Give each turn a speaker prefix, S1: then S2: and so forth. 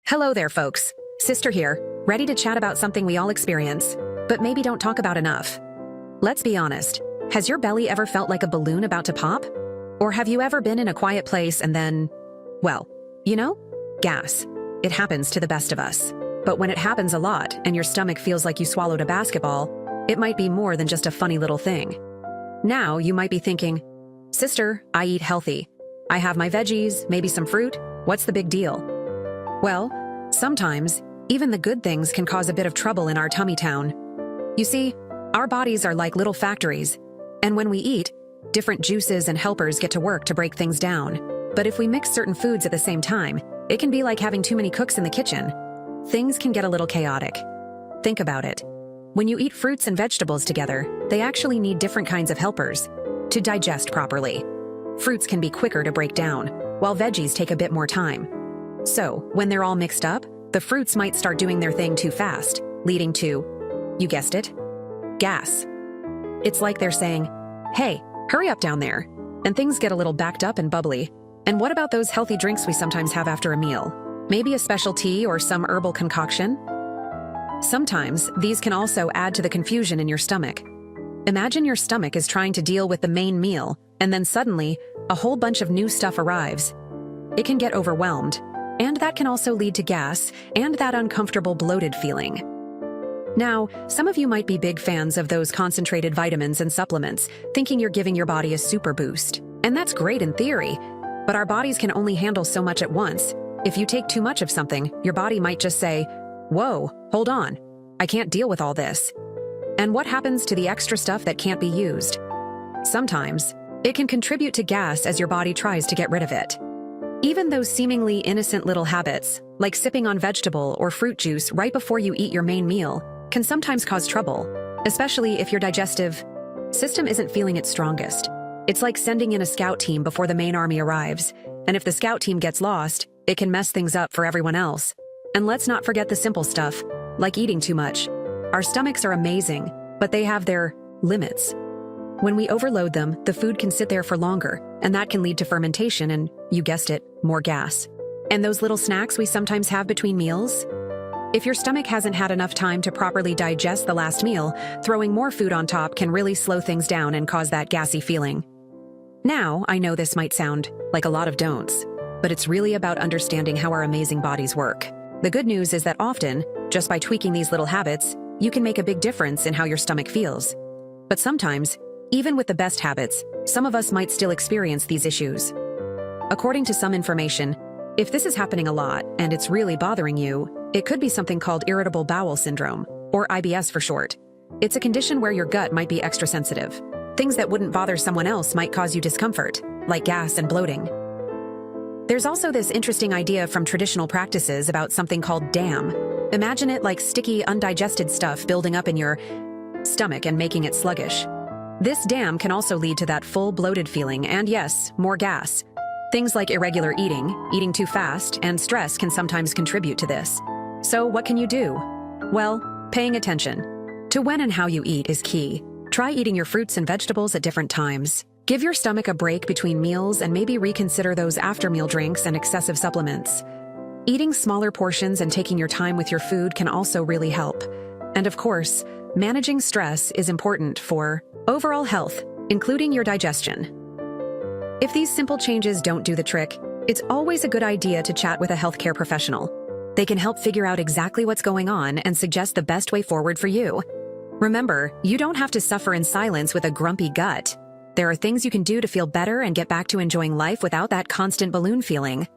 S1: Hello there, folks. Sister here, ready to chat about something we all experience, but maybe don't talk about enough. Let's be honest. Has your belly ever felt like a balloon about to pop? Or have you ever been in a quiet place and then, well, gas. It happens to the best of us. But when it happens a lot and your stomach feels like you swallowed a basketball, it might be more than just a funny little thing. Now you might be thinking, Sister, I eat healthy. I have my veggies, maybe some fruit. What's the big deal? Well, sometimes, even the good things can cause a bit of trouble in our tummy town. You see, our bodies are like little factories, and when we eat, different juices and helpers get to work to break things down. But if we mix certain foods at the same time, it can be like having too many cooks in the kitchen. Things can get a little chaotic. Think about it. When you eat fruits and vegetables together, they actually need different kinds of helpers to digest properly. Fruits can be quicker to break down, while veggies take a bit more time. So, when they're all mixed up, the fruits might start doing their thing too fast, leading to, you guessed it, gas. It's like they're saying, hey, hurry up down there, and things get a little backed up and bubbly. And what about those healthy drinks we sometimes have after a meal? Maybe a special tea or some herbal concoction? Sometimes, these can also add to the confusion in your stomach. Imagine your stomach is trying to deal with the main meal, and then suddenly, a whole bunch of new stuff arrives. It can get overwhelmed, and that can also lead to gas and that uncomfortable bloated feeling. Now, some of you might be big fans of those concentrated vitamins and supplements, thinking you're giving your body a super boost. And that's great in theory, but our bodies can only handle so much at once. If you take too much of something, your body might just say, whoa, hold on, I can't deal with all this. And what happens to the extra stuff that can't be used? Sometimes, it can contribute to gas as your body tries to get rid of it. Even those seemingly innocent little habits, like sipping on vegetable or fruit juice right before you eat your main meal, can sometimes cause trouble, especially if your digestive system isn't feeling its strongest. It's like sending in a scout team before the main army arrives, and if the scout team gets lost, it can mess things up for everyone else. And let's not forget the simple stuff, like eating too much. Our stomachs are amazing, but they have their limits. When we overload them, the food can sit there for longer, and that can lead to fermentation and, you guessed it, more gas. And those little snacks we sometimes have between meals? If your stomach hasn't had enough time to properly digest the last meal, throwing more food on top can really slow things down and cause that gassy feeling. Now, I know this might sound like a lot of don'ts, but it's really about understanding how our amazing bodies work. The good news is that often, just by tweaking these little habits, you can make a big difference in how your stomach feels. But sometimes, even with the best habits, some of us might still experience these issues. According to some information, if this is happening a lot and it's really bothering you, it could be something called irritable bowel syndrome, or IBS for short. It's a condition where your gut might be extra sensitive. Things that wouldn't bother someone else might cause you discomfort, like gas and bloating. There's also this interesting idea from traditional practices about something called DAM. Imagine it like sticky, undigested stuff building up in your stomach and making it sluggish. This DAM can also lead to that full bloated feeling and, yes, more gas. Things like irregular eating, eating too fast, and stress can sometimes contribute to this. So what can you do? Well, paying attention to when and how you eat is key. Try eating your fruits and vegetables at different times. Give your stomach a break between meals and maybe reconsider those after-meal drinks and excessive supplements. Eating smaller portions and taking your time with your food can also really help. And of course, managing stress is important for overall health, including your digestion. If these simple changes don't do the trick, it's always a good idea to chat with a healthcare professional. They can help figure out exactly what's going on and suggest the best way forward for you. Remember, you don't have to suffer in silence with a grumpy gut. There are things you can do to feel better and get back to enjoying life without that constant balloon feeling.